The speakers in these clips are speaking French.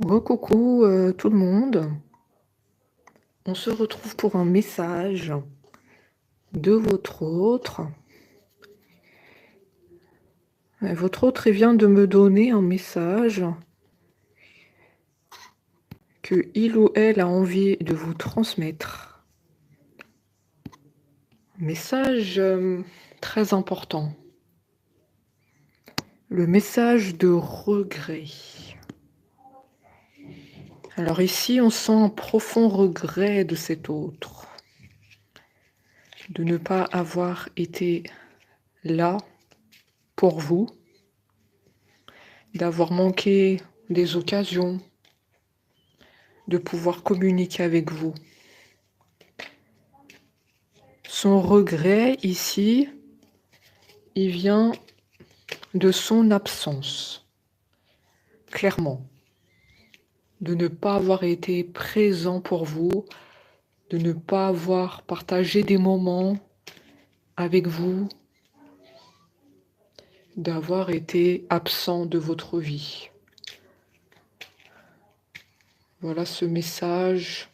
Recoucou tout le monde. On se retrouve pour un message de votre autre. Votre autre vient de me donner un message que il ou elle a envie de vous transmettre. Message très important. Le message de regret. Alors ici, on sent un profond regret de cet autre. De ne pas avoir été là pour vous. D'avoir manqué des occasions. De pouvoir communiquer avec vous. Son regret ici, il vient de son absence, clairement. De ne pas avoir été présent pour vous, de ne pas avoir partagé des moments avec vous, d'avoir été absent de votre vie. Voilà ce message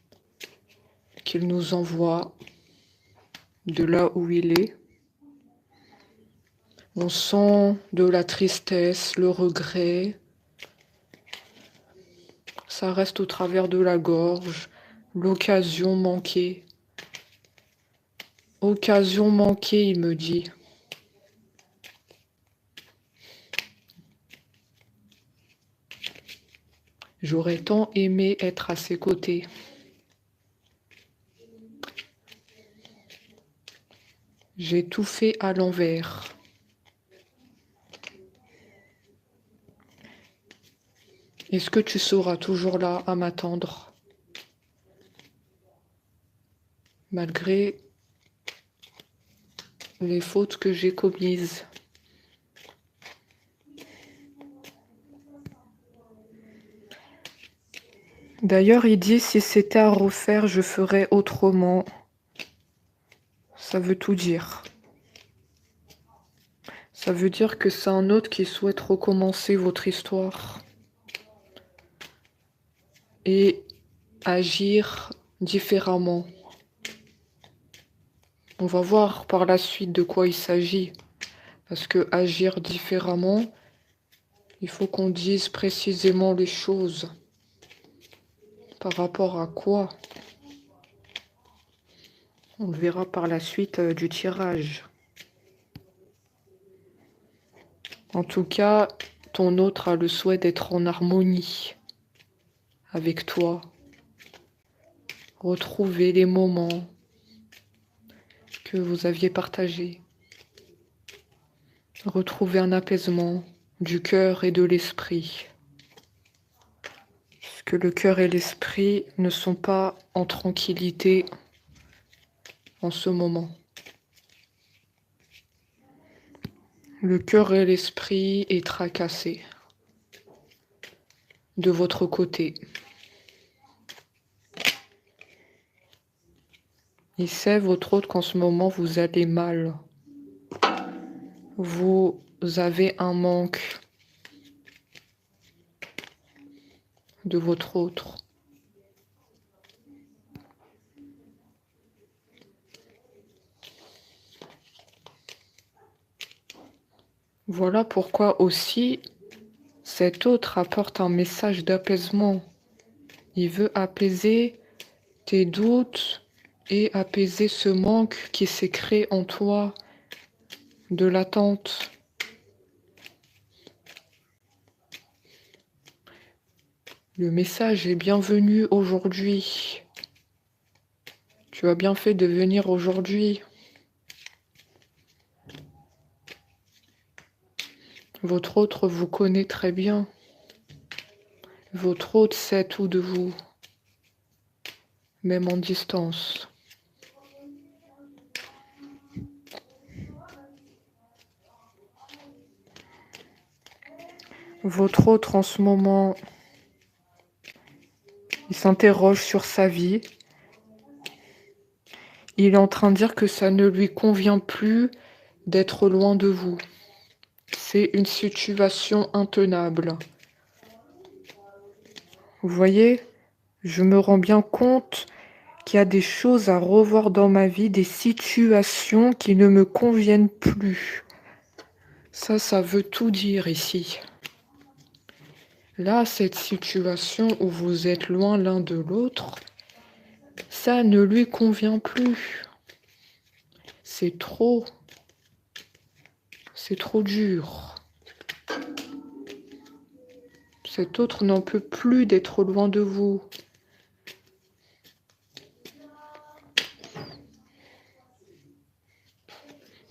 qu'il nous envoie de là où il est. On sent de la tristesse, le regret. Ça reste au travers de la gorge, l'occasion manquée. Occasion manquée, il me dit. J'aurais tant aimé être à ses côtés. J'ai tout fait à l'envers. Est-ce que tu seras toujours là à m'attendre? Malgré les fautes que j'ai commises. D'ailleurs, il dit, si c'était à refaire, je ferais autrement. Ça veut tout dire. Ça veut dire que c'est un autre qui souhaite recommencer votre histoire. Et agir différemment. On va voir par la suite de quoi il s'agit. Parce que agir différemment, il faut qu'on dise précisément les choses. Par rapport à quoi? On le verra par la suite du tirage. En tout cas, ton autre a le souhait d'être en harmonie avec toi. Retrouver les moments que vous aviez partagés. Retrouver un apaisement du cœur et de l'esprit. Parce que le cœur et l'esprit ne sont pas en tranquillité en ce moment. Le cœur et l'esprit est tracassé de votre côté. Il sait, votre autre, qu'en ce moment, vous allez mal. Vous avez un manque de votre autre. Voilà pourquoi aussi cet autre apporte un message d'apaisement. Il veut apaiser tes doutes et apaiser ce manque qui s'est créé en toi de l'attente. Le message est bienvenu aujourd'hui. Tu as bien fait de venir aujourd'hui. Votre autre vous connaît très bien. Votre autre sait tout de vous, même en distance. Votre autre en ce moment, il s'interroge sur sa vie. Il est en train de dire que ça ne lui convient plus d'être loin de vous. C'est une situation intenable. Vous voyez, je me rends bien compte qu'il y a des choses à revoir dans ma vie, des situations qui ne me conviennent plus. Ça veut tout dire ici. Là, cette situation où vous êtes loin l'un de l'autre, ça ne lui convient plus. C'est trop dur. Cet autre n'en peut plus d'être loin de vous.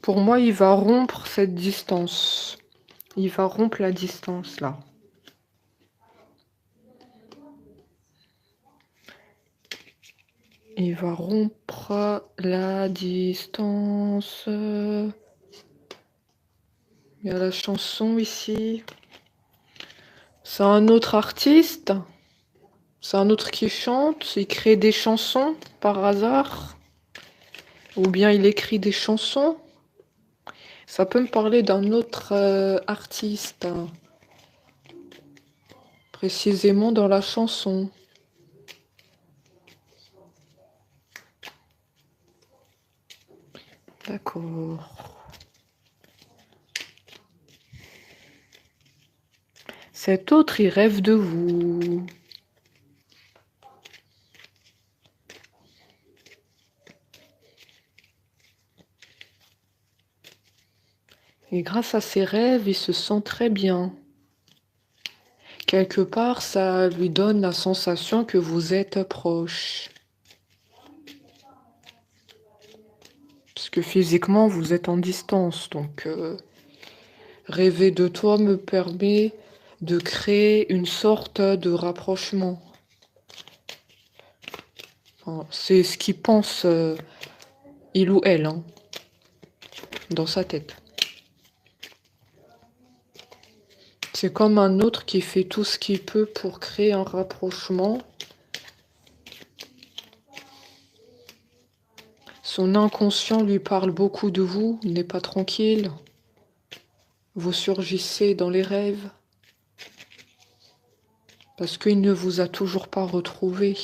Pour moi, il va rompre cette distance. Il va rompre la distance, là. Il va rompre la distance. Il y a la chanson ici. C'est un autre artiste. C'est un autre qui chante. Il crée des chansons par hasard. Ou bien il écrit des chansons. Ça peut me parler d'un autre artiste. Précisément dans la chanson. D'accord. Cet autre, il rêve de vous. Et grâce à ses rêves, il se sent très bien. Quelque part, ça lui donne la sensation que vous êtes proche. Parce que physiquement, vous êtes en distance. Donc, rêver de toi me permet de créer une sorte de rapprochement. Enfin, c'est ce qu'il pense, il ou elle, hein, dans sa tête. C'est comme un autre qui fait tout ce qu'il peut pour créer un rapprochement. Son inconscient lui parle beaucoup de vous, il n'est pas tranquille. Vous surgissez dans les rêves. Parce qu'il ne vous a toujours pas retrouvé.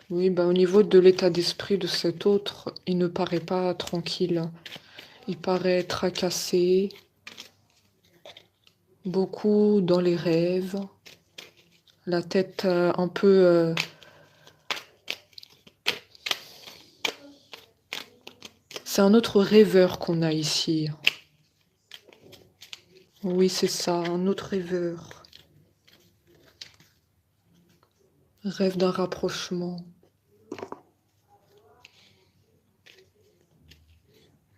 Oui, bah, au niveau de l'état d'esprit de cet autre, il ne paraît pas tranquille. Il paraît tracassé, beaucoup dans les rêves, la tête un peu... C'est un autre rêveur qu'on a ici. Oui, c'est ça, un autre rêveur. Rêve d'un rapprochement.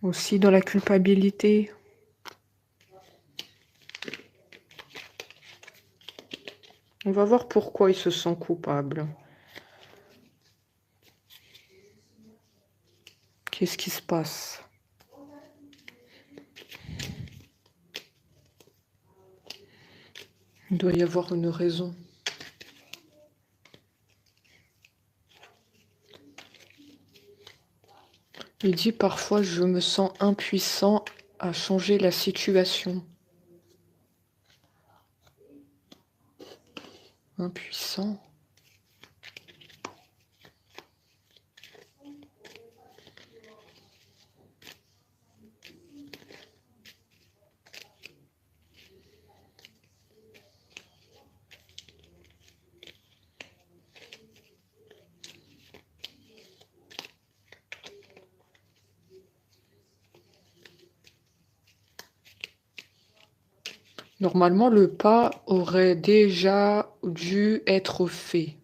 Aussi dans la culpabilité. On va voir pourquoi il se sent coupable. Qu'est-ce qui se passe? Il doit y avoir une raison. Il dit parfois je me sens impuissant à changer la situation. Impuissant. Normalement, le pas aurait déjà dû être fait.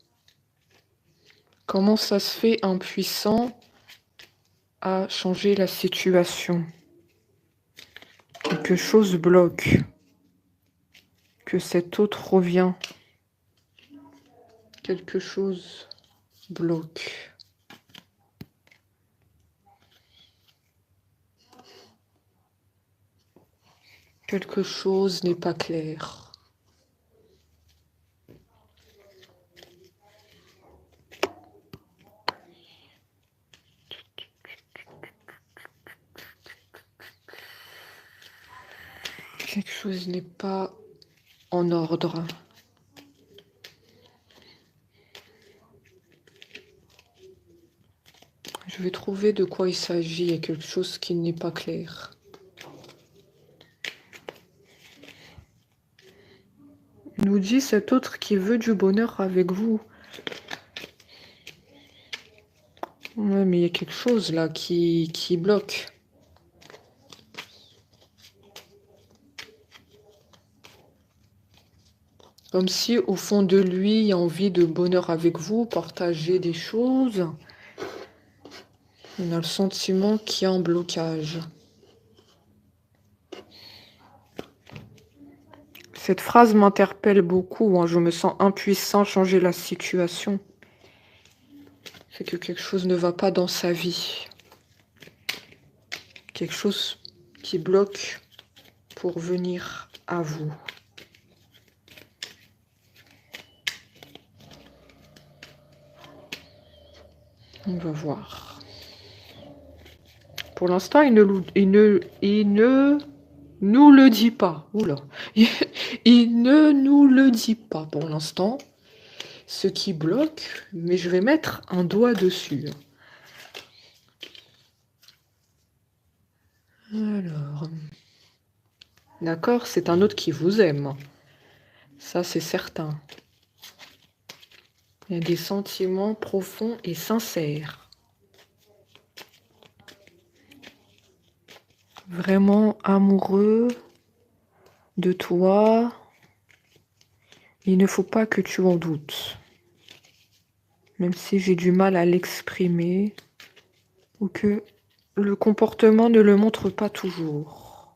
Comment ça se fait impuissant à changer la situation? Quelque chose bloque. Que cet autre revient. Quelque chose bloque. Quelque chose n'est pas clair. Quelque chose n'est pas en ordre. Je vais trouver de quoi il s'agit. Il y a quelque chose qui n'est pas clair. Il nous dit cet autre qui veut du bonheur avec vous. Ouais, mais il y a quelque chose là qui bloque. Comme si au fond de lui, il y a envie de bonheur avec vous, partager des choses. On a le sentiment qu'il y a un blocage. Cette phrase m'interpelle beaucoup. Hein. Je me sens impuissant à changer la situation. C'est que quelque chose ne va pas dans sa vie. Quelque chose qui bloque pour venir à vous. On va voir. Pour l'instant, il ne nous le dit pas. Oula. Il ne nous le dit pas pour l'instant. Ce qui bloque, mais je vais mettre un doigt dessus. Alors. D'accord, c'est un autre qui vous aime. Ça, c'est certain. Il y a des sentiments profonds et sincères. Vraiment amoureux de toi. Il ne faut pas que tu en doutes. Même si j'ai du mal à l'exprimer. Ou que le comportement ne le montre pas toujours.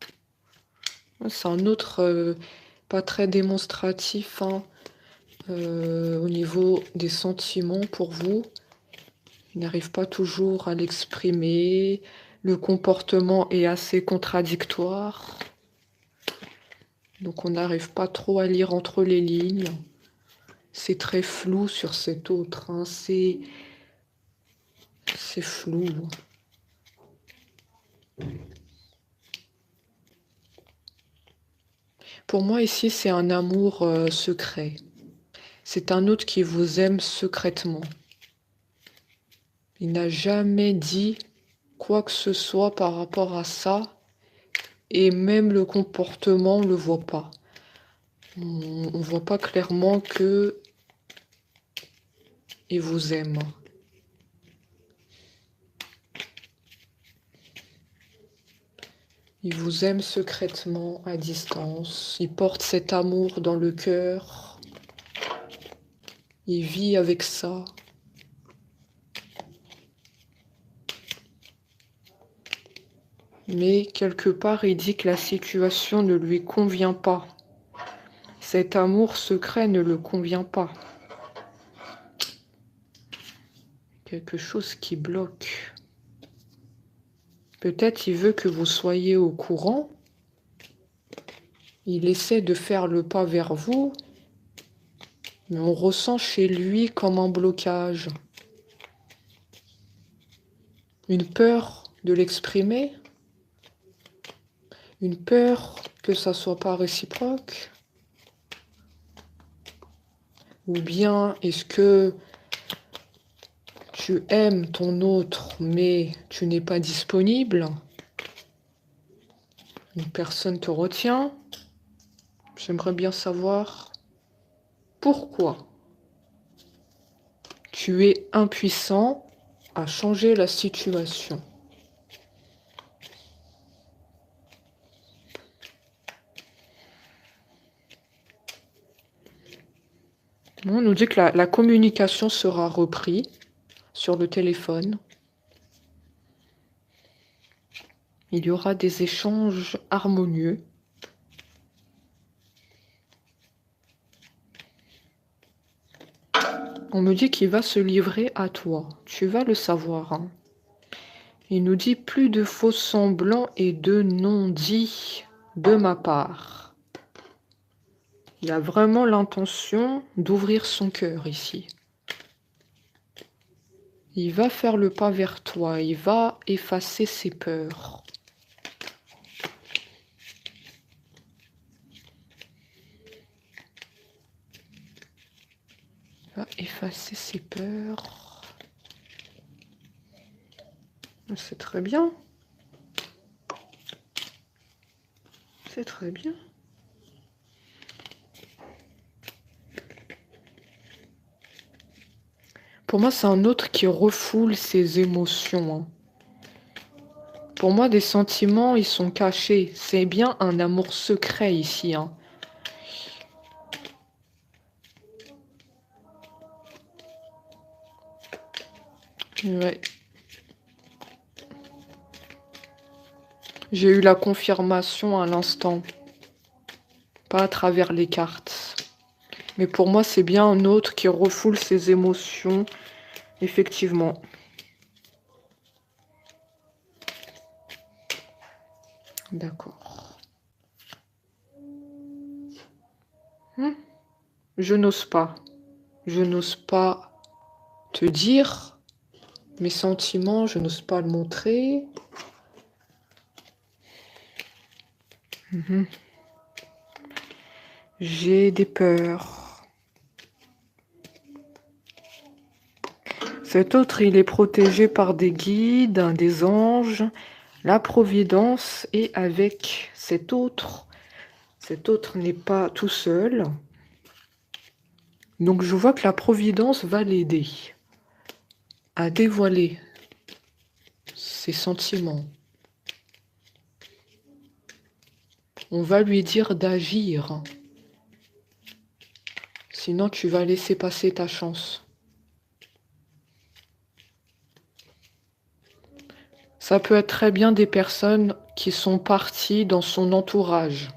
C'est un autre pas très démonstratif. Hein. Au niveau des sentiments pour vous, il n'arrive pas toujours à l'exprimer. Le comportement est assez contradictoire. Donc on n'arrive pas trop à lire entre les lignes. C'est très flou sur cet autre. Hein. C'est flou. Pour moi ici, c'est un amour secret. C'est un autre qui vous aime secrètement. Il n'a jamais dit quoi que ce soit par rapport à ça. Et même le comportement, on ne le voit pas. On ne voit pas clairement que il vous aime. Il vous aime secrètement, à distance. Il porte cet amour dans le cœur. Il vit avec ça. Mais quelque part, il dit que la situation ne lui convient pas. Cet amour secret ne le convient pas. Quelque chose qui bloque. Peut-être il veut que vous soyez au courant. Il essaie de faire le pas vers vous. Mais on ressent chez lui comme un blocage. Une peur de l'exprimer. Une peur que ça soit pas réciproque. Ou bien est-ce que tu aimes ton autre mais tu n'es pas disponible? Une personne te retient. J'aimerais bien savoir pourquoi tu es impuissant à changer la situation. On nous dit que la communication sera reprise sur le téléphone. Il y aura des échanges harmonieux. On me dit qu'il va se livrer à toi. Tu vas le savoir. Hein. Il nous dit plus de faux semblants et de non-dits de ma part. Il a vraiment l'intention d'ouvrir son cœur ici. Il va faire le pas vers toi. Il va effacer ses peurs. Va effacer ses peurs. C'est très bien. C'est très bien. Pour moi, c'est un autre qui refoule ses émotions. Hein. Pour moi, des sentiments, ils sont cachés. C'est bien un amour secret ici. Hein. Ouais. J'ai eu la confirmation à l'instant. Pas à travers les cartes. Mais pour moi, c'est bien un autre qui refoule ses émotions. Effectivement. D'accord. Je n'ose pas. Je n'ose pas te dire mes sentiments. Je n'ose pas le montrer. J'ai des peurs. Cet autre, il est protégé par des guides, des anges, la providence. Et avec cet autre n'est pas tout seul. Donc je vois que la providence va l'aider à dévoiler ses sentiments. On va lui dire d'agir. Sinon, tu vas laisser passer ta chance. Ça peut être très bien des personnes qui sont parties dans son entourage.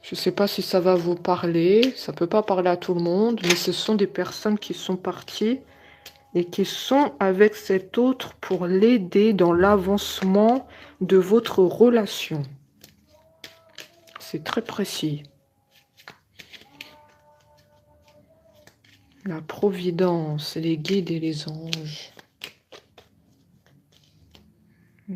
Je ne sais pas si ça va vous parler. Ça ne peut pas parler à tout le monde. Mais ce sont des personnes qui sont parties et qui sont avec cet autre pour l'aider dans l'avancement de votre relation. C'est très précis. La providence, les guides et les anges. On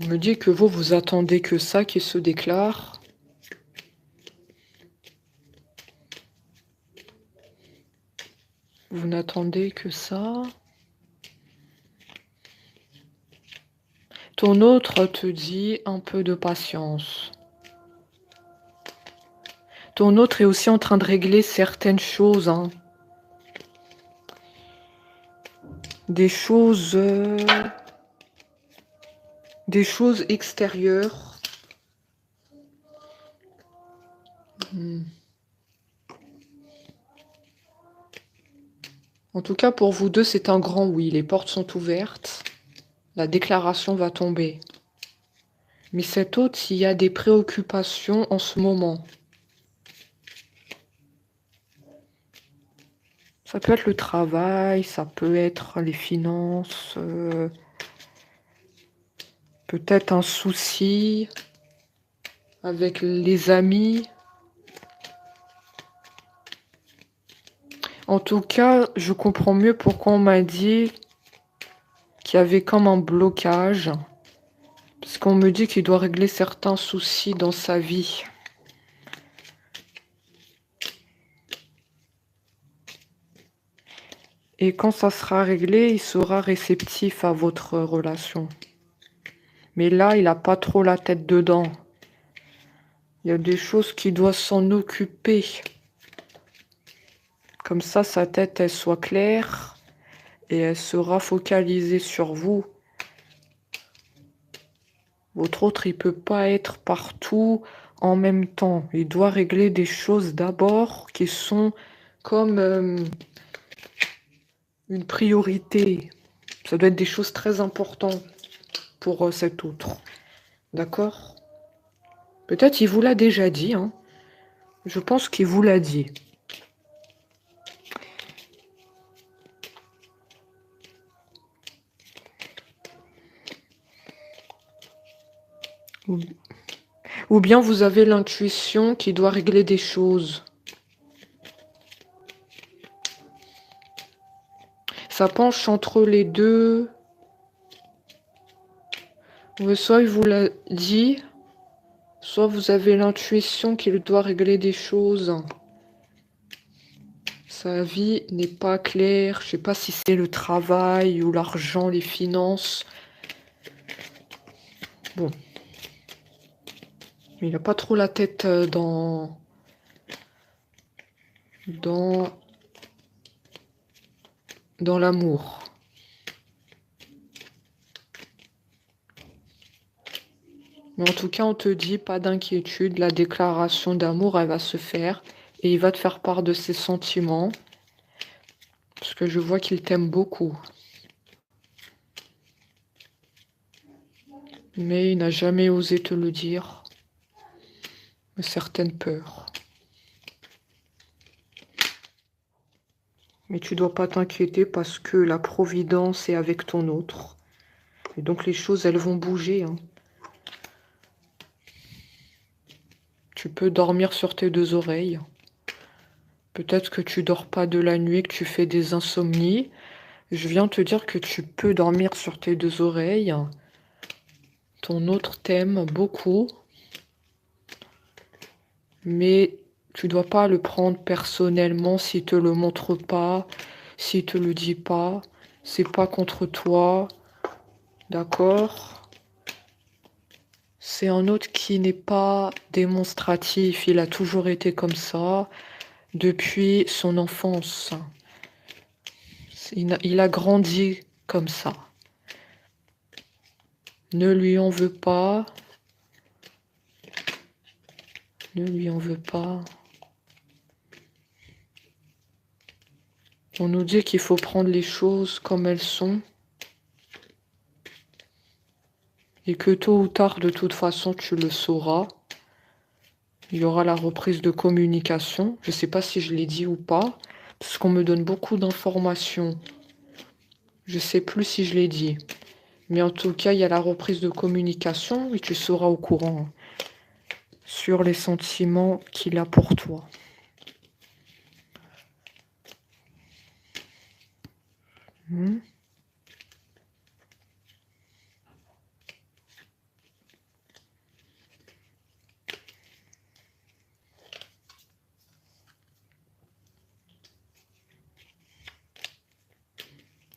me dit que vous attendez que ça qui se déclare. Vous n'attendez que ça. Ton autre te dit un peu de patience. Ton autre est aussi en train de régler certaines choses. Hein. Des choses extérieures. En tout cas, pour vous deux, c'est un grand oui. Les portes sont ouvertes. La déclaration va tomber. Mais cet autre, il y a des préoccupations en ce moment. Ça peut être le travail, ça peut être les finances, peut-être un souci avec les amis. En tout cas, je comprends mieux pourquoi on m'a dit qu'il y avait comme un blocage. Parce qu'on me dit qu'il doit régler certains soucis dans sa vie. Et quand ça sera réglé, il sera réceptif à votre relation. Mais là, il n'a pas trop la tête dedans. Il y a des choses qu'il doit s'en occuper. Comme ça, sa tête, elle soit claire et elle sera focalisée sur vous. Votre autre, il peut pas être partout en même temps. Il doit régler des choses d'abord qui sont comme une priorité. Ça doit être des choses très importantes pour cet autre. D'accord? Peut-être il vous l'a déjà dit. Hein. Je pense qu'il vous l'a dit. Ou bien vous avez l'intuition qui doit régler des choses. Ça penche entre les deux. Soit il vous l'a dit, soit vous avez l'intuition qu'il doit régler des choses. Sa vie n'est pas claire. Je sais pas si c'est le travail ou l'argent, les finances. Bon. Il n'a pas trop la tête dans l'amour. Mais en tout cas, on te dit pas d'inquiétude. La déclaration d'amour, elle va se faire. Et il va te faire part de ses sentiments. Parce que je vois qu'il t'aime beaucoup. Mais il n'a jamais osé te le dire. Certaines peurs. Mais tu dois pas t'inquiéter parce que la providence est avec ton autre. Et donc les choses, elles vont bouger. Hein. Tu peux dormir sur tes deux oreilles. Peut-être que tu dors pas de la nuit, que tu fais des insomnies. Je viens te dire que tu peux dormir sur tes deux oreilles. Ton autre t'aime beaucoup. Mais tu dois pas le prendre personnellement s'il te le montre pas, s'il te le dit pas. C'est pas contre toi. D'accord? C'est un autre qui n'est pas démonstratif. Il a toujours été comme ça depuis son enfance. Il a grandi comme ça. Ne lui en veux pas. Ne lui en veux pas. On nous dit qu'il faut prendre les choses comme elles sont. Et que tôt ou tard, de toute façon, tu le sauras. Il y aura la reprise de communication. Je ne sais pas si je l'ai dit ou pas, parce qu'on me donne beaucoup d'informations. Je ne sais plus si je l'ai dit. Mais en tout cas, il y a la reprise de communication et tu seras au courant sur les sentiments qu'il a pour toi.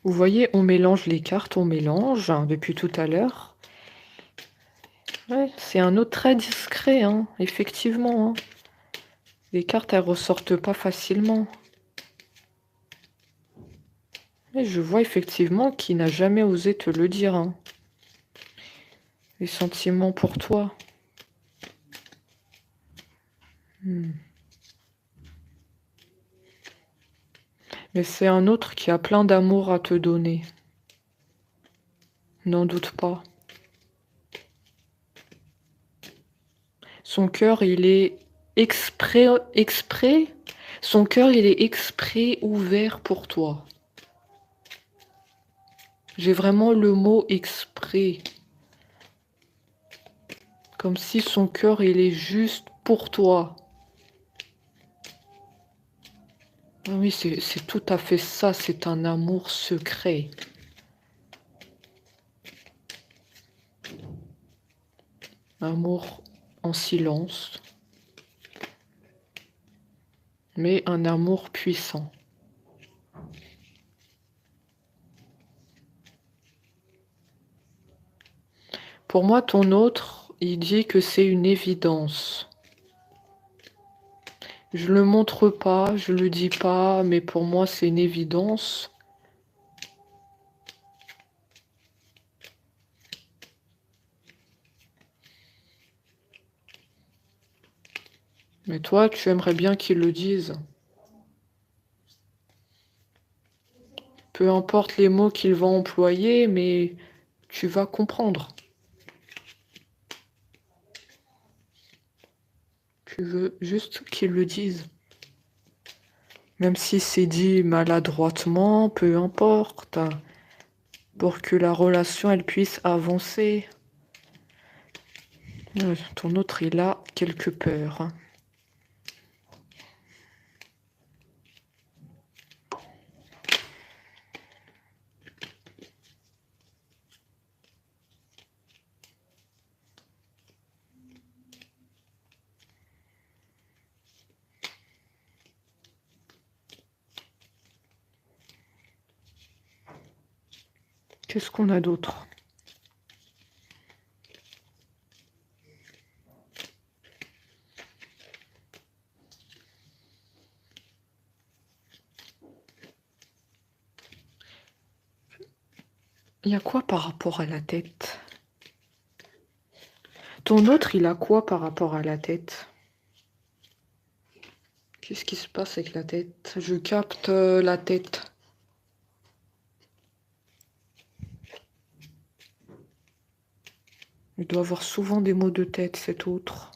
Vous voyez, on mélange les cartes, on mélange depuis tout à l'heure. Ouais, c'est un autre très discret, hein, effectivement. Hein. Les cartes, elles ressortent pas facilement. Mais je vois effectivement qu'il n'a jamais osé te le dire. Hein. Les sentiments pour toi. Mais c'est un autre qui a plein d'amour à te donner. N'en doute pas. Son cœur, il est exprès. Son cœur, il est exprès ouvert pour toi. J'ai vraiment le mot exprès. Comme si son cœur, il est juste pour toi. Ah oui, c'est tout à fait ça, c'est un amour secret. Amour en silence, mais un amour puissant. Pour moi, ton autre, il dit que c'est une évidence. Je le montre pas, je le dis pas, mais pour moi, c'est une évidence. Mais toi, tu aimerais bien qu'il le dise. Peu importe les mots qu'il va employer, mais tu vas comprendre. Tu veux juste qu'il le dise. Même si c'est dit maladroitement, peu importe. Pour que la relation, elle puisse avancer. Ton autre, il a quelques peurs. Hein. Qu'est-ce qu'on a d'autre? Il y a quoi par rapport à la tête? Ton autre, il a quoi par rapport à la tête? Qu'est-ce qui se passe avec la tête? Je capte la tête. Il doit avoir souvent des maux de tête, cet autre.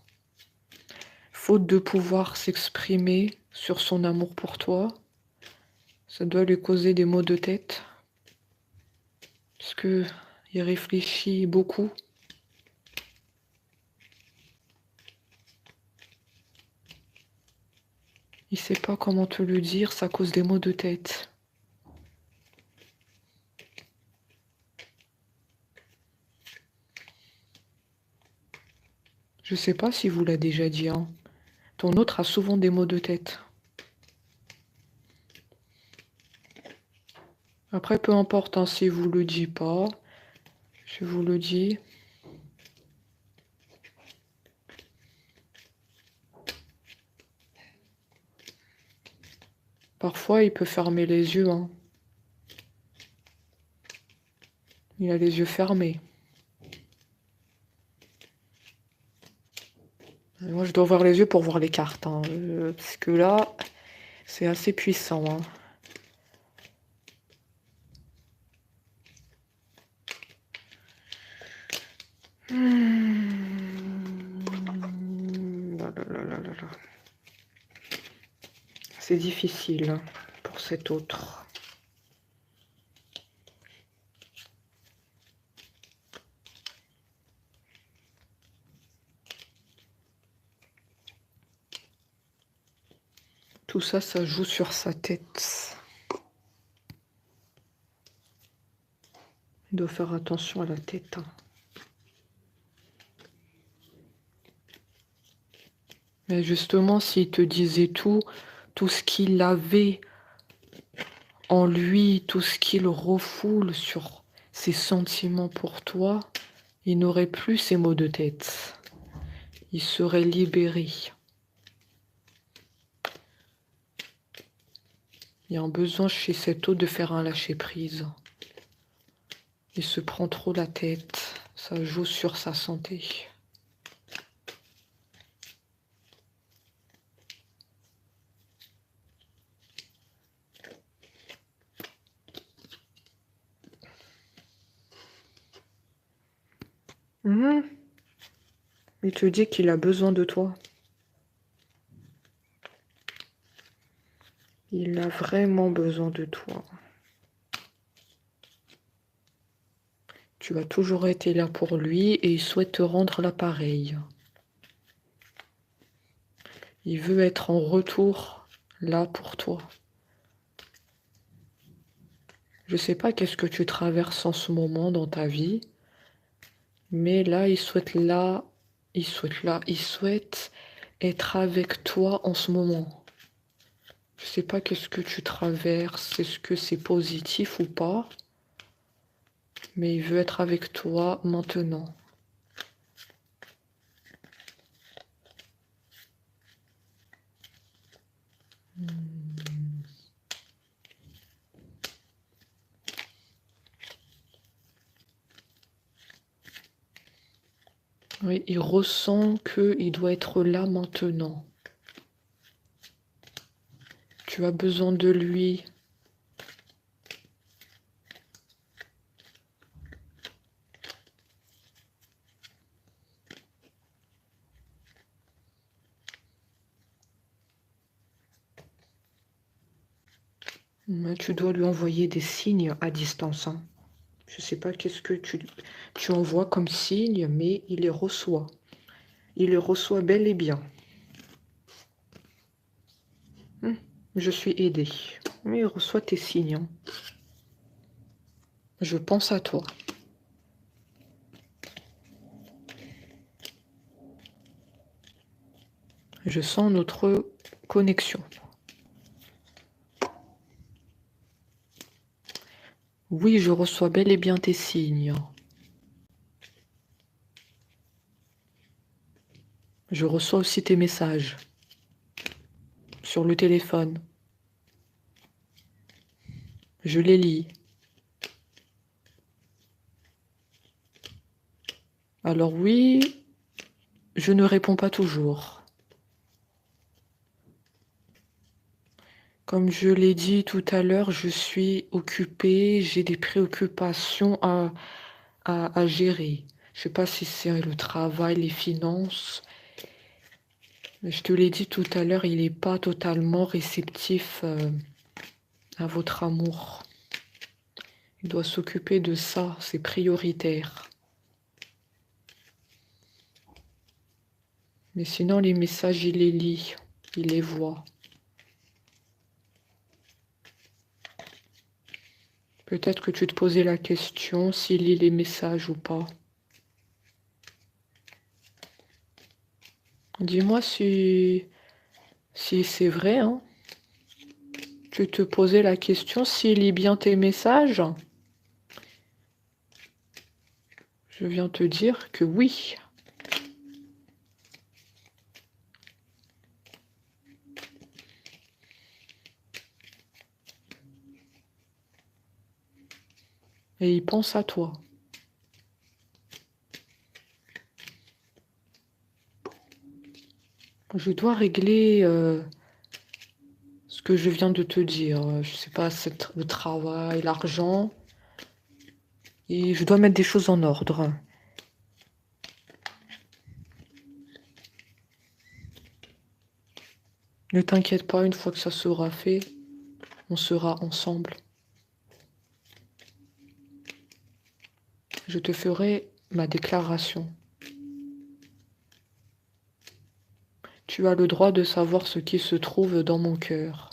Faute de pouvoir s'exprimer sur son amour pour toi. Ça doit lui causer des maux de tête. Parce que il réfléchit beaucoup. Il sait pas comment te le dire, ça cause des maux de tête. Je sais pas si vous l'a déjà dit, hein. Ton autre a souvent des maux de tête. Après, peu importe hein, si vous le dites pas, je vous le dis. Parfois, il peut fermer les yeux. Hein. Il a les yeux fermés. Moi, je dois ouvrir les yeux pour voir les cartes. Hein, parce que là, c'est assez puissant. Hein. C'est difficile hein, pour cet autre. Tout ça, ça joue sur sa tête. Il doit faire attention à la tête. Hein. Mais justement, s'il te disait tout ce qu'il avait en lui, tout ce qu'il refoule sur ses sentiments pour toi, il n'aurait plus ces maux de tête. Il serait libéré. Il y a un besoin chez cet autre de faire un lâcher-prise. Il se prend trop la tête. Ça joue sur sa santé. Il te dit qu'il a besoin de toi. Il a vraiment besoin de toi. Tu as toujours été là pour lui et il souhaite te rendre l'appareil. Il veut être en retour là pour toi. Je sais pas qu'est-ce que tu traverses en ce moment dans ta vie, mais là, il souhaite être avec toi en ce moment. Je sais pas qu'est-ce que tu traverses, est-ce que c'est positif ou pas, mais il veut être avec toi maintenant. Oui, il ressent qu'il doit être là maintenant. Tu as besoin de lui. Mais tu dois lui envoyer des signes à distance. Hein. Je ne sais pas qu'est-ce que tu envoies comme signe, mais il les reçoit. Il les reçoit bel et bien. Je suis aidée. Mais il reçoit tes signes. Hein. Je pense à toi. Je sens notre connexion. Oui, je reçois bel et bien tes signes. Je reçois aussi tes messages sur le téléphone. Je les lis. Alors oui, je ne réponds pas toujours. Comme je l'ai dit tout à l'heure, je suis occupée, j'ai des préoccupations à gérer. Je sais pas si c'est le travail, les finances. Mais je te l'ai dit tout à l'heure, il n'est pas totalement réceptif à votre amour. Il doit s'occuper de ça, c'est prioritaire. Mais sinon, les messages, il les lit, il les voit. Peut-être que tu te posais la question s'il lit les messages ou pas. Dis-moi si c'est vrai, hein. Tu te posais la question s'il lit bien tes messages? Je viens te dire que oui. Et il pense à toi. Je dois régler ce que je viens de te dire. Je sais pas, le travail, l'argent. Et je dois mettre des choses en ordre. Ne t'inquiète pas, une fois que ça sera fait, on sera ensemble. Je te ferai ma déclaration. Tu as le droit de savoir ce qui se trouve dans mon cœur.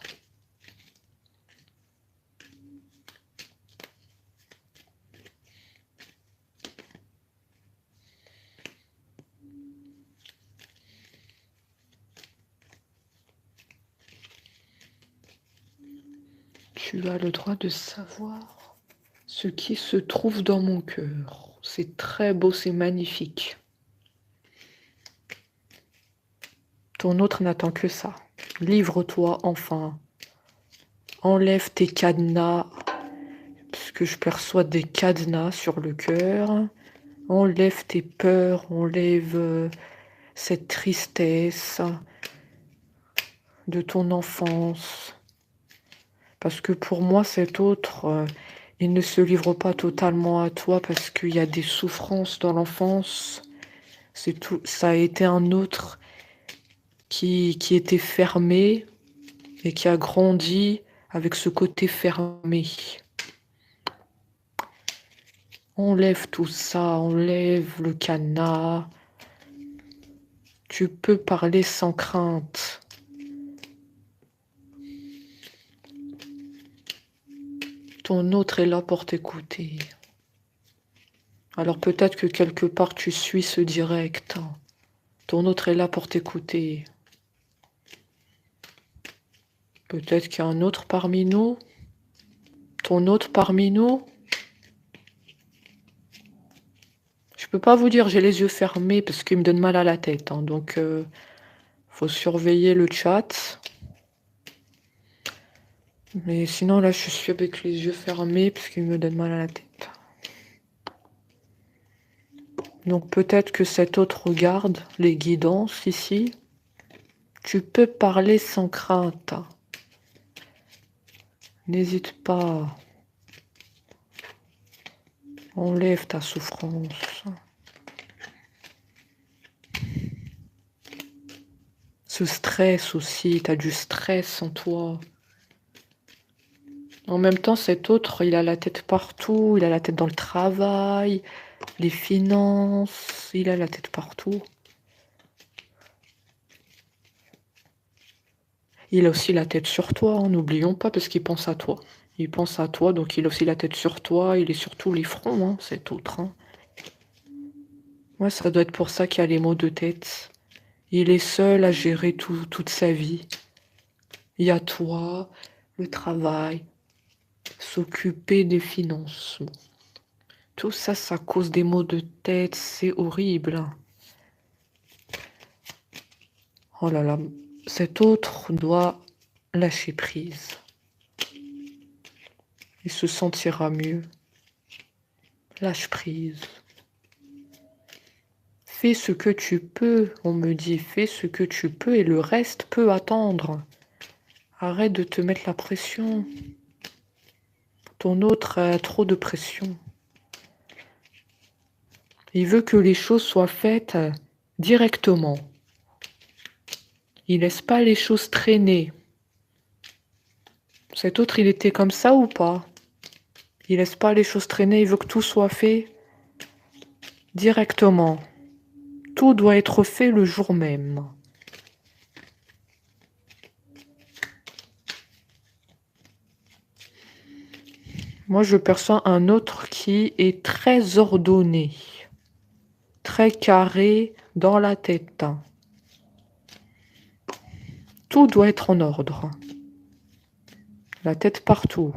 Tu as le droit de savoir ce qui se trouve dans mon cœur. C'est très beau, c'est magnifique. Ton autre n'attend que ça. Livre-toi enfin. Enlève tes cadenas, parce que je perçois des cadenas sur le cœur. Enlève tes peurs, enlève cette tristesse de ton enfance. Parce que pour moi, cet autre, il ne se livre pas totalement à toi parce qu'il y a des souffrances dans l'enfance. C'est tout. Ça a été un autre qui était fermé et qui a grandi avec ce côté fermé. Enlève tout ça, enlève le cadenas. Tu peux parler sans crainte. Ton autre est là pour t'écouter. Alors peut-être que quelque part tu suis ce direct. Ton autre est là pour t'écouter. Peut-être qu'il y a un autre parmi nous. Ton autre parmi nous. Je peux pas vous dire, j'ai les yeux fermés parce qu'il me donne mal à la tête. Hein, donc, faut surveiller le chat. Mais sinon, là, je suis avec les yeux fermés parce qu'il me donne mal à la tête. Donc, peut-être que cet autre regarde les guidances ici. Tu peux parler sans crainte. N'hésite pas. Enlève ta souffrance. Ce stress aussi, tu as du stress en toi. En même temps, cet autre, il a la tête partout, il a la tête dans le travail, les finances, il a la tête partout. Il a aussi la tête sur toi, hein, n'oublions pas, parce qu'il pense à toi. Il pense à toi, donc il a aussi la tête sur toi, il est sur tous les fronts, hein, cet autre. Hein. Ouais, ça doit être pour ça qu'il y a les maux de tête. Il est seul à gérer toute sa vie. Il y a toi, le travail, S'occuper des finances. Bon. Tout ça, ça cause des maux de tête, c'est horrible. Oh là là, cet autre doit lâcher prise. Il se sentira mieux. Lâche prise. Fais ce que tu peux, on me dit, fais ce que tu peux et le reste peut attendre. Arrête de te mettre la pression. Ton autre a trop de pression. Il veut que les choses soient faites directement. Il laisse pas les choses traîner. Cet autre, il était comme ça ou pas? Il laisse pas les choses traîner, il veut que tout soit fait directement. Tout doit être fait le jour même. Moi, je perçois un autre qui est très ordonné, très carré dans la tête. Tout doit être en ordre. La tête partout.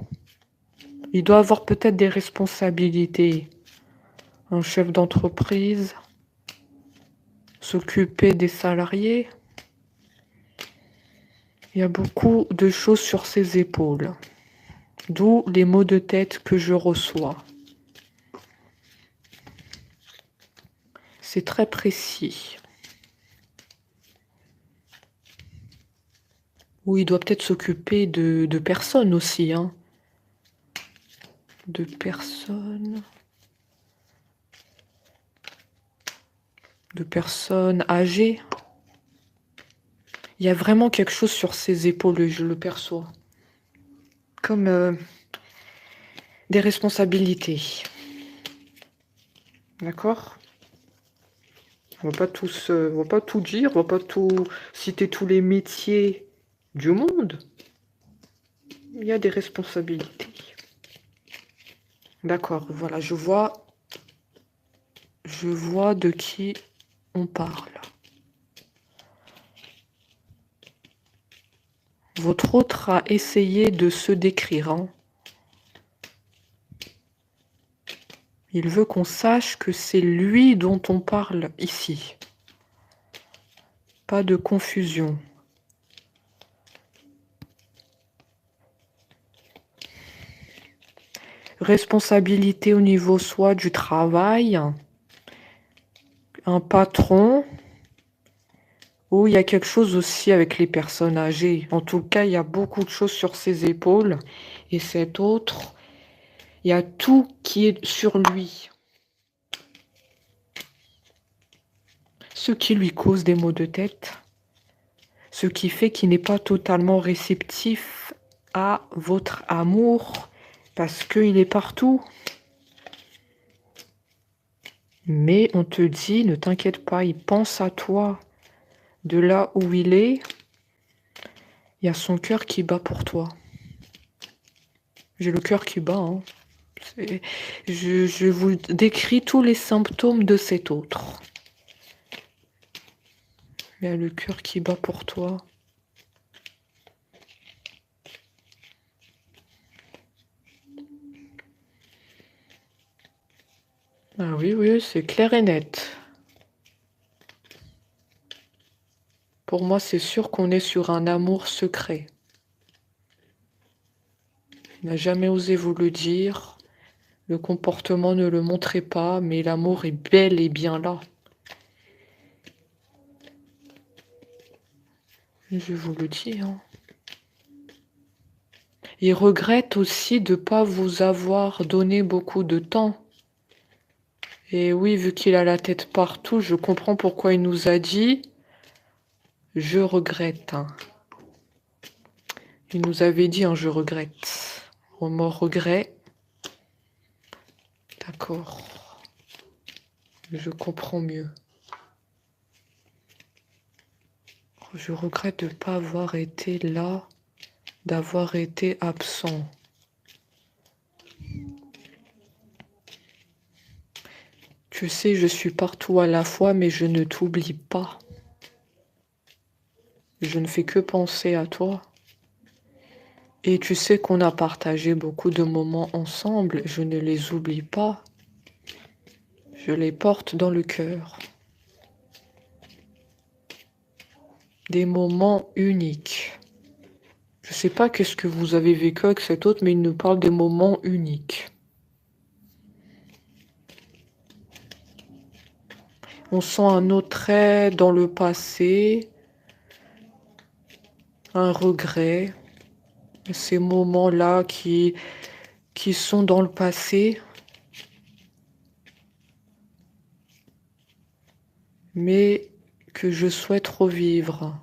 Il doit avoir peut-être des responsabilités. Un chef d'entreprise, s'occuper des salariés. Il y a beaucoup de choses sur ses épaules. D'où les maux de tête que je reçois. C'est très précis. Ou il doit peut-être s'occuper de personnes aussi. Hein. De personnes. De personnes âgées. Il y a vraiment quelque chose sur ses épaules, je le perçois. Comme des responsabilités. D'accord? On va pas tout dire, on va pas tout citer tous les métiers du monde. Il y a des responsabilités. D'accord, voilà, je vois de qui on parle. Votre autre a essayé de se décrire. Hein. Il veut qu'on sache que c'est lui dont on parle ici. Pas de confusion. Responsabilité au niveau soit du travail, un patron, ou il y a quelque chose aussi avec les personnes âgées. En tout cas, il y a beaucoup de choses sur ses épaules. Et cet autre, il y a tout qui est sur lui. Ce qui lui cause des maux de tête. Ce qui fait qu'il n'est pas totalement réceptif à votre amour. Parce qu'il est partout. Mais on te dit, ne t'inquiète pas, il pense à toi. De là où il est, il y a son cœur qui bat pour toi. J'ai le cœur qui bat. Hein. Je vous décris tous les symptômes de cet autre. Il y a le cœur qui bat pour toi. Ah oui, oui, c'est clair et net. Pour moi, c'est sûr qu'on est sur un amour secret. Il n'a jamais osé vous le dire. Le comportement ne le montrait pas, mais l'amour est bel et bien là. Je vous le dis. Hein. Il regrette aussi de ne pas vous avoir donné beaucoup de temps. Et oui, vu qu'il a la tête partout, je comprends pourquoi il nous a dit « Je regrette hein. ». Il nous avait dit hein, « Je regrette ». Remords, regret. D'accord. Je comprends mieux. Je regrette de ne pas avoir été là, d'avoir été absent. Tu sais, je suis partout à la fois, mais je ne t'oublie pas. Je ne fais que penser à toi. Et tu sais qu'on a partagé beaucoup de moments ensemble. Je ne les oublie pas. Je les porte dans le cœur. Des moments uniques. Je sais pas qu'est-ce que vous avez vécu avec cet autre, mais il nous parle des moments uniques. On sent un autre trait dans le passé, un regret. Ces moments-là qui sont dans le passé, mais que je souhaite revivre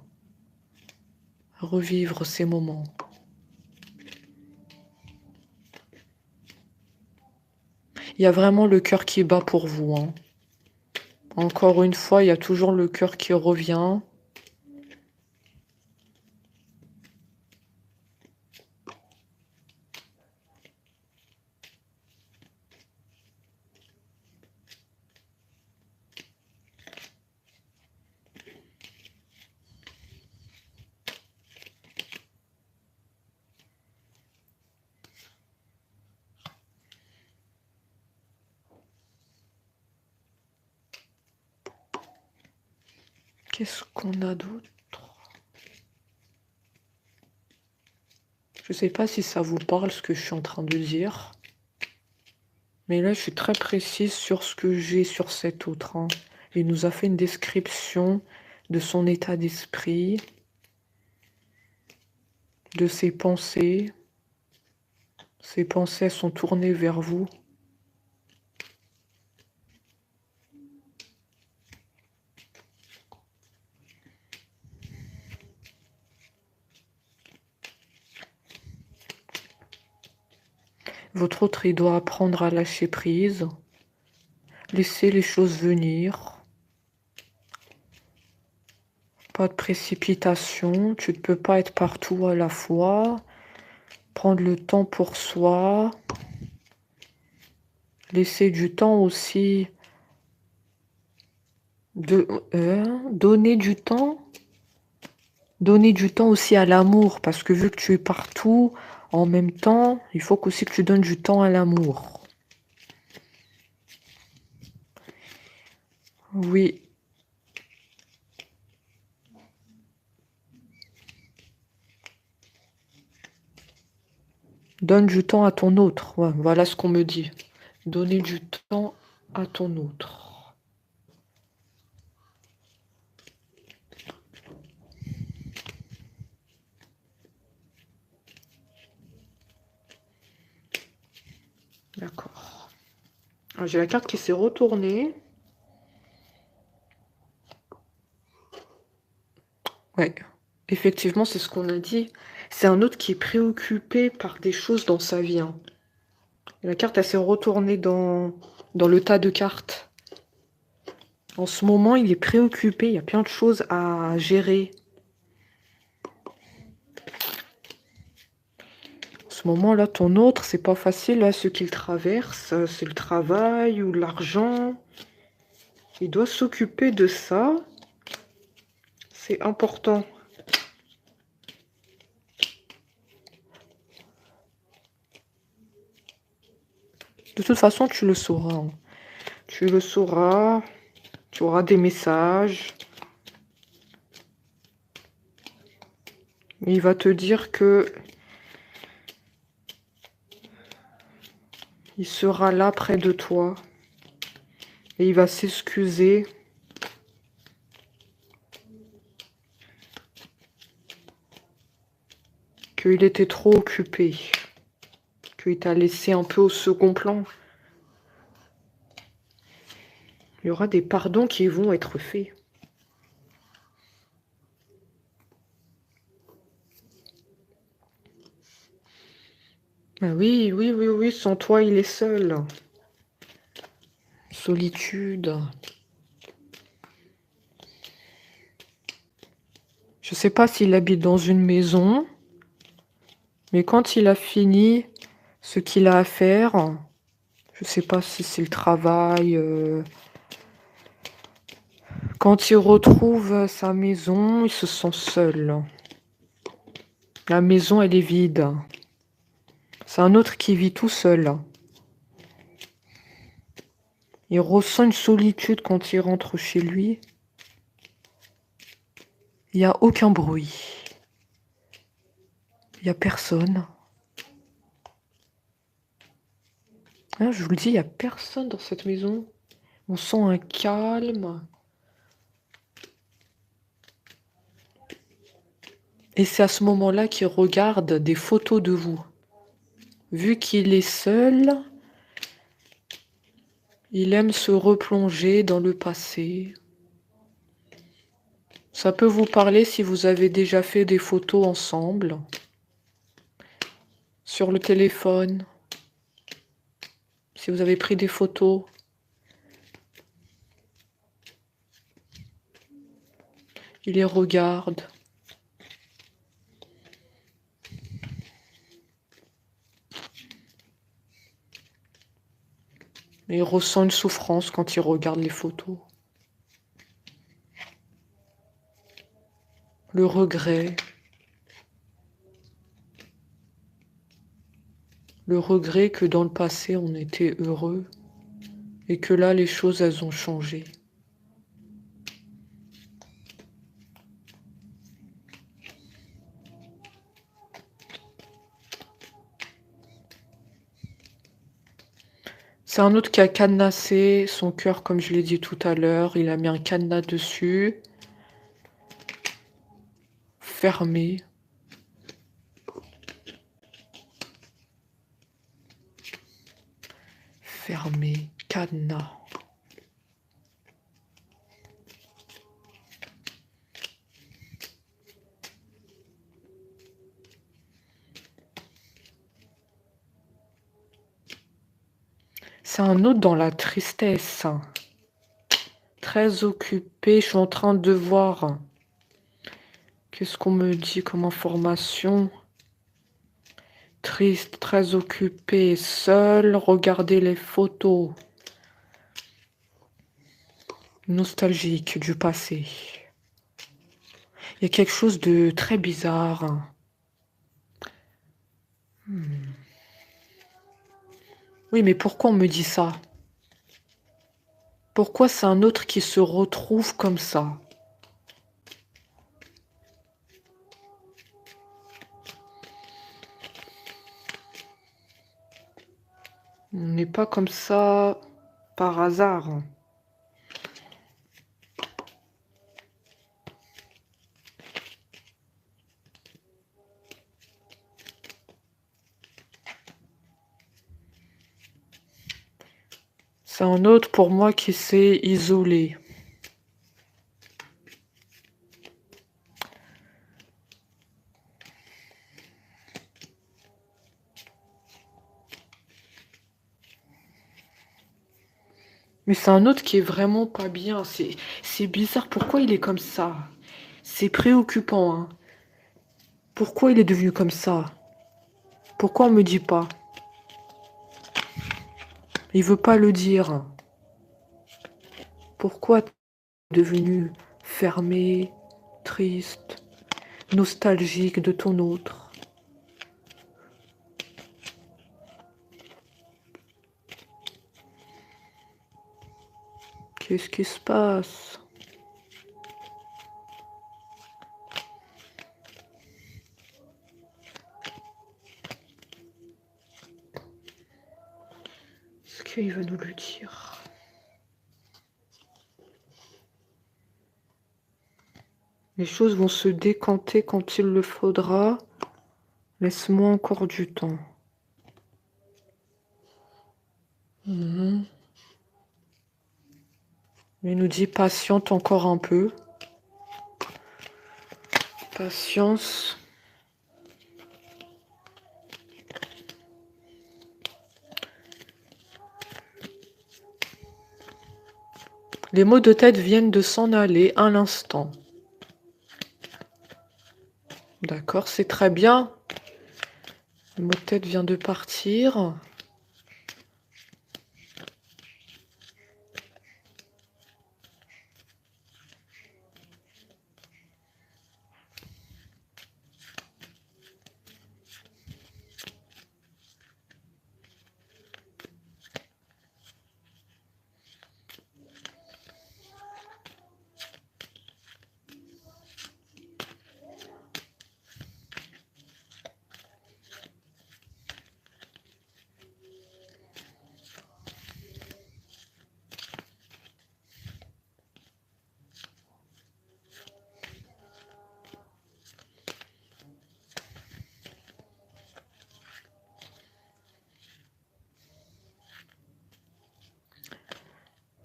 ces moments. Il y a vraiment le cœur qui bat pour vous, hein. Encore une fois, il y a toujours le cœur qui revient. Qu'est-ce qu'on a d'autre? Je sais pas si ça vous parle ce que je suis en train de dire. Mais là, je suis très précise sur ce que j'ai sur cet autre, hein. Il nous a fait une description de son état d'esprit, de ses pensées. Ses pensées sont tournées vers vous. Votre autre, il doit apprendre à lâcher prise, laisser les choses venir. Pas de précipitation, tu ne peux pas être partout à la fois. Prendre le temps pour soi. Laisser du temps aussi de donner du temps. Donner du temps aussi à l'amour, parce que vu que tu es partout, en même temps, il faut aussi que tu donnes du temps à l'amour. Oui. Donne du temps à ton autre. Ouais, voilà ce qu'on me dit. Donner du temps à ton autre. D'accord. J'ai la carte qui s'est retournée. Ouais, effectivement, c'est ce qu'on a dit. C'est un autre qui est préoccupé par des choses dans sa vie, hein. La carte, elle s'est retournée dans le tas de cartes. En ce moment, il est préoccupé. Il y a plein de choses à gérer. En ce moment-là, ton autre, c'est pas facile. Là, ce qu'il traverse, c'est le travail ou l'argent. Il doit s'occuper de ça. C'est important. De toute façon, tu le sauras, hein. Tu le sauras. Tu auras des messages. Il va te dire que il sera là près de toi. Et il va s'excuser. Qu'il était trop occupé. Qu'il t'a laissé un peu au second plan. Il y aura des pardons qui vont être faits. Ah oui, oui, oui, oui, sans toi, il est seul. Solitude. Je sais pas s'il habite dans une maison, mais quand il a fini ce qu'il a à faire, je sais pas si c'est le travail. Quand il retrouve sa maison, il se sent seul. La maison, elle est vide. C'est un autre qui vit tout seul. Il ressent une solitude quand il rentre chez lui. Il n'y a aucun bruit. Il n'y a personne. Hein, je vous le dis, il n'y a personne dans cette maison. On sent un calme. Et c'est à ce moment-là qu'il regarde des photos de vous. Vu qu'il est seul, il aime se replonger dans le passé. Ça peut vous parler si vous avez déjà fait des photos ensemble, sur le téléphone, si vous avez pris des photos. Il les regarde. Et il ressent une souffrance quand il regarde les photos. Le regret. Le regret que dans le passé, on était heureux et que là, les choses, elles ont changé. C'est un autre qui a cadenassé son cœur, comme je l'ai dit tout à l'heure. Il a mis un cadenas dessus. Fermé. Fermé. Cadenas. C'est un autre dans la tristesse. Très occupé. Je suis en train de voir. Qu'est-ce qu'on me dit comme information? Triste, très occupé, seul, regardez les photos. Nostalgique du passé. Il y a quelque chose de très bizarre. Oui, mais pourquoi on me dit ça? Pourquoi c'est un autre qui se retrouve comme ça? On n'est pas comme ça par hasard. C'est un autre pour moi qui s'est isolé. Mais c'est un autre qui est vraiment pas bien. C'est bizarre. Pourquoi il est comme ça? C'est préoccupant, hein. Pourquoi il est devenu comme ça? Pourquoi on me dit pas? Il veut pas le dire. Pourquoi t'es devenu fermé, triste, nostalgique de ton autre? Qu'est-ce qui se passe? Est-ce qu'il va nous le dire? Les choses vont se décanter quand il le faudra. Laisse-moi encore du temps. Il nous dit patiente encore un peu. Patience. Les maux de tête viennent de s'en aller à l'instant. D'accord, c'est très bien. Le mot de tête vient de partir.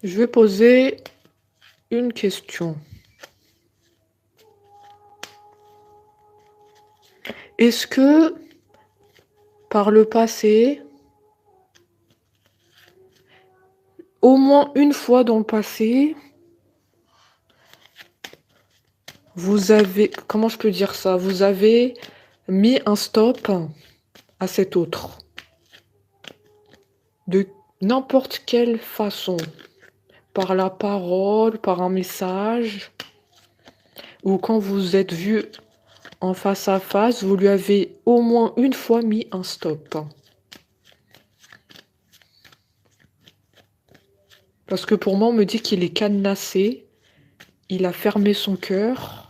Je vais poser une question. Est-ce que, par le passé, au moins une fois dans le passé, vous avez, comment je peux dire ça? Vous avez mis un stop à cet autre. De n'importe quelle façon. Par la parole, par un message. Ou quand vous êtes vu en face à face, vous lui avez au moins une fois mis un stop. Parce que pour moi, on me dit qu'il est cadenassé. Il a fermé son cœur.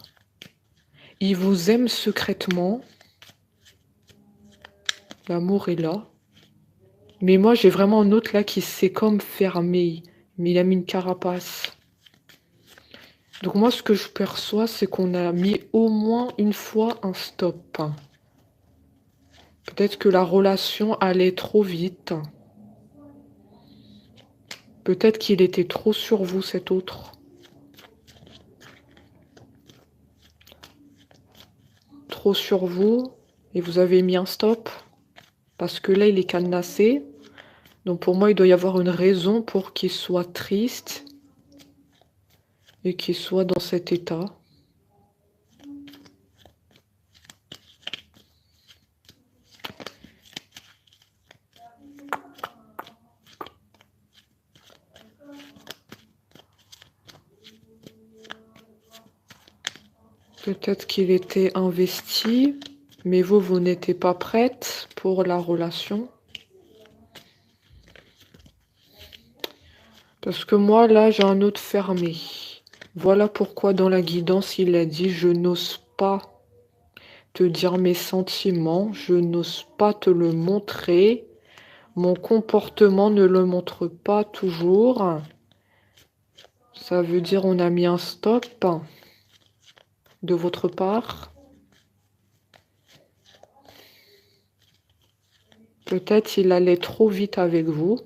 Il vous aime secrètement. L'amour est là. Mais moi, j'ai vraiment un autre là qui s'est comme fermé. Mais il a mis une carapace. Donc moi, ce que je perçois, c'est qu'on a mis au moins une fois un stop. Peut-être que la relation allait trop vite. Peut-être qu'il était trop sur vous, cet autre. Trop sur vous. Et vous avez mis un stop. Parce que là, il est cadenassé. Donc pour moi, il doit y avoir une raison pour qu'il soit triste. Et qu'il soit dans cet état. Peut-être qu'il était investi, mais vous n'étiez pas prête pour la relation. Parce que moi, là, j'ai un autre fermé. Voilà pourquoi dans la guidance, il a dit « Je n'ose pas te dire mes sentiments, je n'ose pas te le montrer. Mon comportement ne le montre pas toujours. » Ça veut dire on a mis un stop de votre part. Peut-être il allait trop vite avec vous.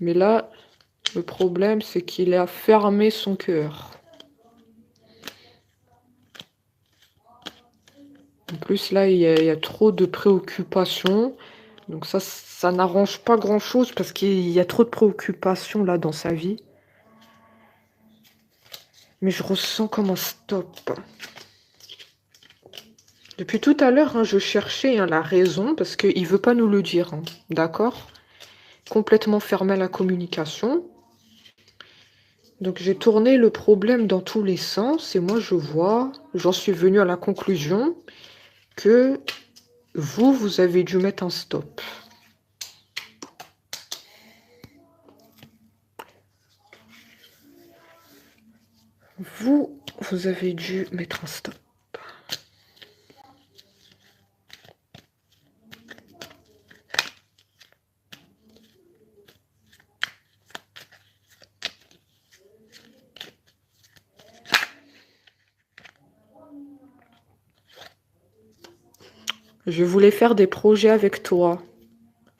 Mais là, le problème, c'est qu'il a fermé son cœur. En plus, là, il y a trop de préoccupations. Donc ça n'arrange pas grand-chose parce qu'il y a trop de préoccupations là dans sa vie. Mais je ressens comme un stop. Depuis tout à l'heure, hein, je cherchais la raison parce qu'il ne veut pas nous le dire. Hein, d'accord? Complètement fermé à la communication. Donc j'ai tourné le problème dans tous les sens et moi je vois, j'en suis venue à la conclusion que vous avez dû mettre un stop. Vous avez dû mettre un stop. Je voulais faire des projets avec toi.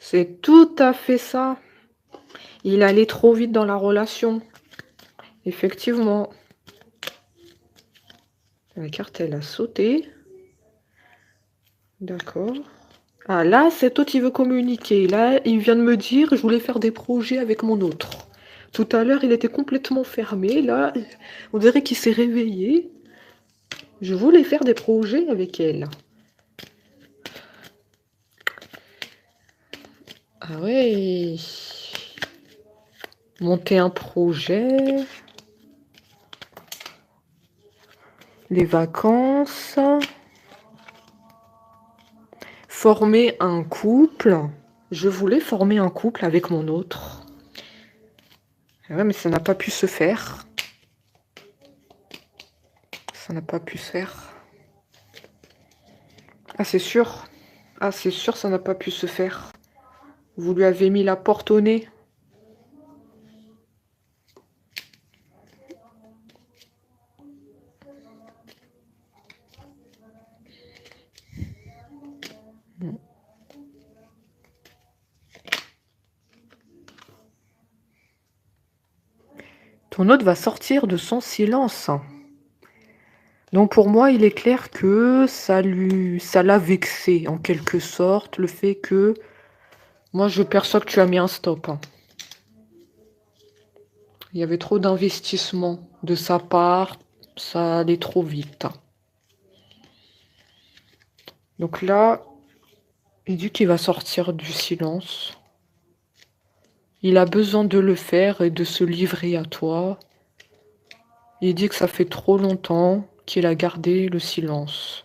C'est tout à fait ça. Il allait trop vite dans la relation. Effectivement. La carte, elle a sauté. D'accord. Ah, là, cet autre, il veut communiquer. Là, il vient de me dire, je voulais faire des projets avec mon autre. Tout à l'heure, il était complètement fermé. Là, on dirait qu'il s'est réveillé. Je voulais faire des projets avec elle. Ah ouais. Monter un projet. Les vacances. Former un couple. Je voulais former un couple avec mon autre. Ah ouais, mais ça n'a pas pu se faire. Ça n'a pas pu se faire. Ah, c'est sûr. Ah, c'est sûr, ça n'a pas pu se faire. Vous lui avez mis la porte au nez. Ton hôte va sortir de son silence. Donc pour moi, il est clair que ça l'a vexé en quelque sorte, le fait que moi je perçois que tu as mis un stop. Il y avait trop d'investissement de sa part, ça allait trop vite. Donc là, il dit qu'il va sortir du silence. Il a besoin de le faire et de se livrer à toi. Il dit que ça fait trop longtemps qu'il a gardé le silence.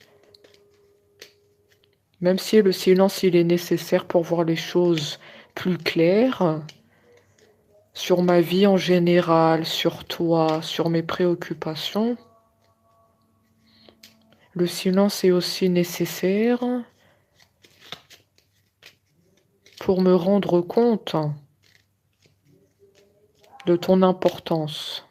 Même si le silence, il est nécessaire pour voir les choses plus claires, sur ma vie en général, sur toi, sur mes préoccupations, le silence est aussi nécessaire pour me rendre compte de ton importance.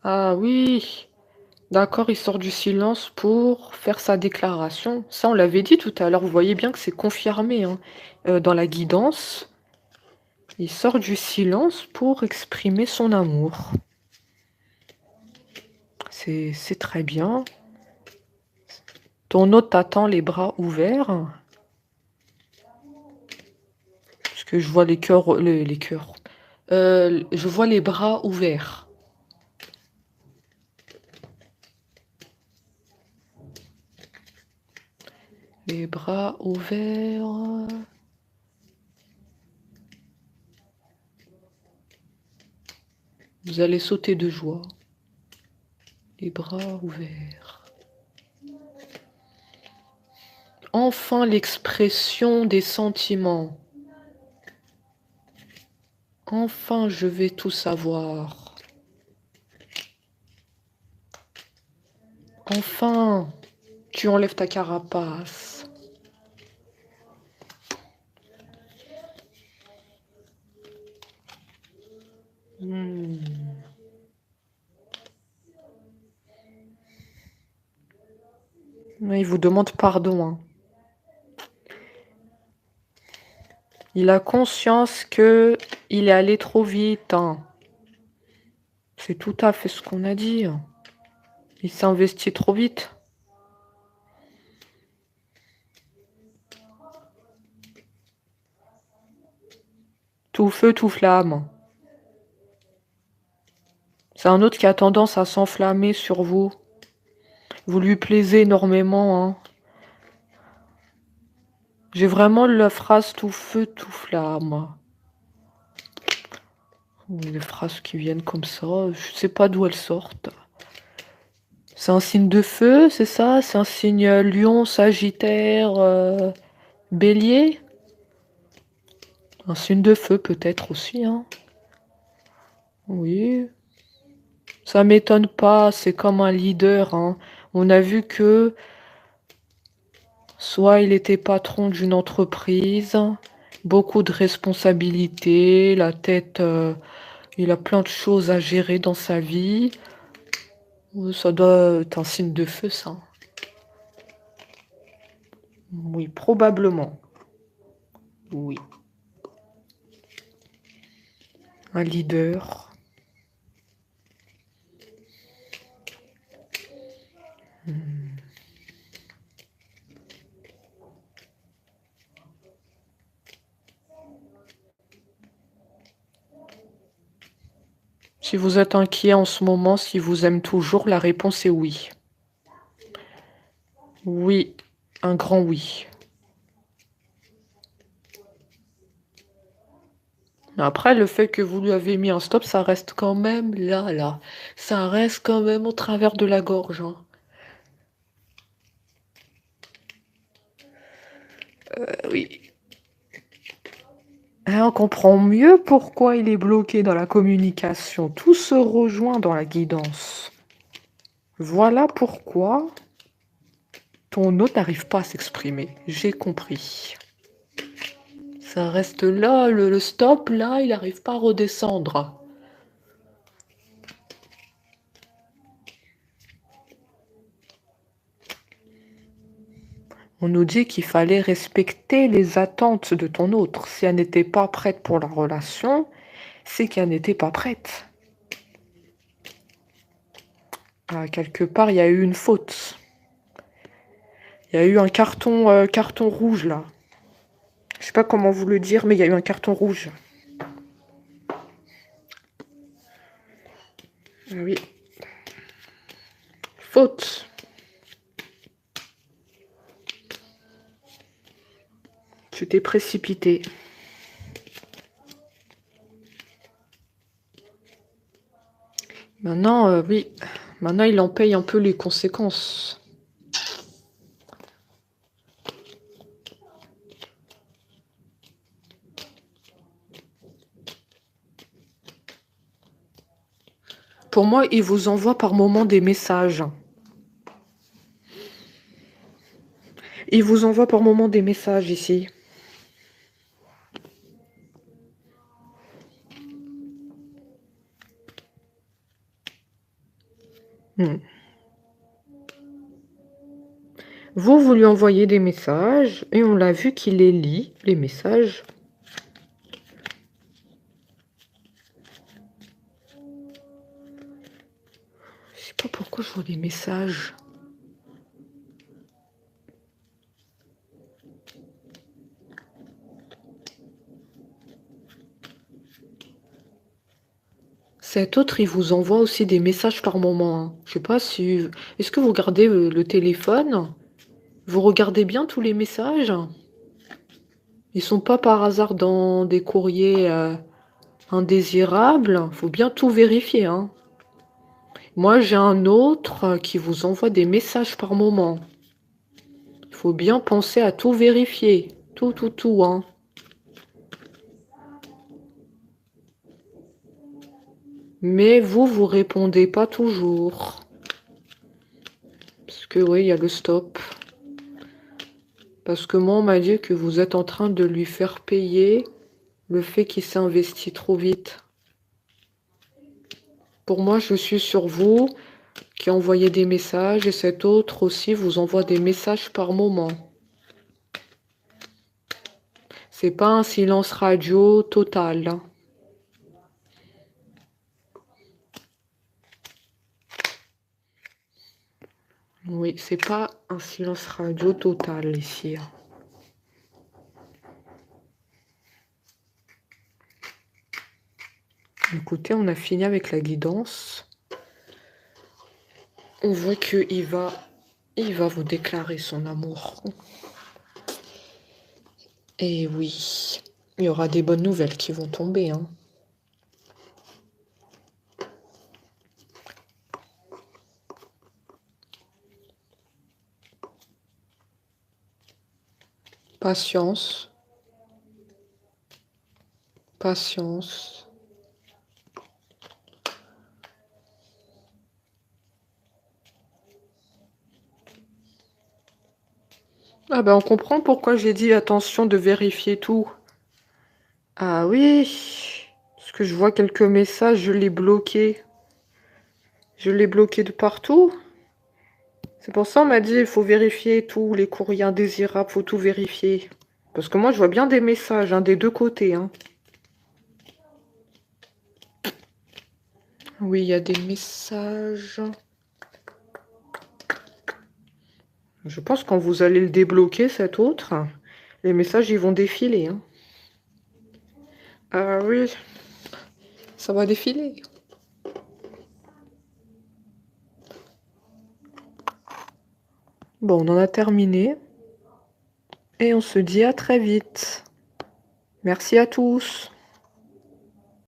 Ah oui, d'accord, il sort du silence pour faire sa déclaration. Ça, on l'avait dit tout à l'heure, vous voyez bien que c'est confirmé hein. Dans la guidance. Il sort du silence pour exprimer son amour. C'est très bien. Ton hôte t'attend les bras ouverts. Parce que je vois les cœurs. Les cœurs. Je vois les bras ouverts. Les bras ouverts. Vous allez sauter de joie. Les bras ouverts. Enfin l'expression des sentiments. Enfin je vais tout savoir. Enfin tu enlèves ta carapace. Il vous demande pardon. Hein. Il a conscience que il est allé trop vite. Hein. C'est tout à fait ce qu'on a dit. Il s'est investi trop vite. Tout feu, tout flamme. C'est un autre qui a tendance à s'enflammer sur vous. Vous lui plaisez énormément. Hein. J'ai vraiment la phrase tout feu, tout flamme. Les phrases qui viennent comme ça, je sais pas d'où elles sortent. C'est un signe de feu, c'est ça? C'est un signe lion, sagittaire, bélier? Un signe de feu peut-être aussi, hein? Oui. Ça m'étonne pas, c'est comme un leader, hein. On a vu que soit il était patron d'une entreprise, beaucoup de responsabilités, la tête, il a plein de choses à gérer dans sa vie. Ça doit être un signe de feu, ça. Oui, probablement. Oui. Un leader. Si vous êtes inquiet en ce moment, si vous aime toujours, la réponse est oui. Oui, un grand oui. Après, le fait que vous lui avez mis un stop, ça reste quand même là. Ça reste quand même au travers de la gorge. Hein. Oui. On comprend mieux pourquoi il est bloqué dans la communication. Tout se rejoint dans la guidance. Voilà pourquoi ton hôte n'arrive pas à s'exprimer. J'ai compris. Ça reste là, le stop, là, il n'arrive pas à redescendre. On nous dit qu'il fallait respecter les attentes de ton autre. Si elle n'était pas prête pour la relation, c'est qu'elle n'était pas prête. Ah, quelque part, il y a eu une faute. Il y a eu un carton rouge, là. Je sais pas comment vous le dire, mais il y a eu un carton rouge. Ah oui. Faute. Tu t'es précipité. Maintenant, oui. Maintenant, il en paye un peu les conséquences. Pour moi, il vous envoie par moment des messages. Il vous envoie par moment des messages ici. Vous lui envoyez des messages et on l'a vu qu'il les lit, les messages. Je sais pas pourquoi je vois des messages. Cet autre, il vous envoie aussi des messages par moment, hein. Je sais pas si... Est-ce que vous regardez le téléphone? Vous regardez bien tous les messages? Ils sont pas par hasard dans des courriers indésirables. Faut bien tout vérifier, hein. Moi, j'ai un autre qui vous envoie des messages par moment. Il faut bien penser à tout vérifier. Tout, hein. Mais vous répondez pas toujours. Parce que oui, il y a le stop. Parce que moi, on m'a dit que vous êtes en train de lui faire payer le fait qu'il s'est investi trop vite. Pour moi, je suis sur vous qui envoyez des messages et cet autre aussi vous envoie des messages par moment. C'est pas un silence radio total, hein. Oui, c'est pas un silence radio total ici, hein. Écoutez, on a fini avec la guidance. On voit qu'il va vous déclarer son amour. Et oui, il y aura des bonnes nouvelles qui vont tomber, hein. Patience. Patience. Ah ben on comprend pourquoi j'ai dit attention de vérifier tout. Ah oui, parce que je vois quelques messages, je l'ai bloqué. Je l'ai bloqué de partout. C'est pour ça on m'a dit il faut vérifier tout, les courriers indésirables, faut tout vérifier. Parce que moi je vois bien des messages, hein, des deux côtés, hein. Oui, il y a des messages. Je pense que quand vous allez le débloquer, cet autre, les messages, ils vont défiler, hein. Ah oui, ça va défiler. Bon, on en a terminé. Et on se dit à très vite. Merci à tous.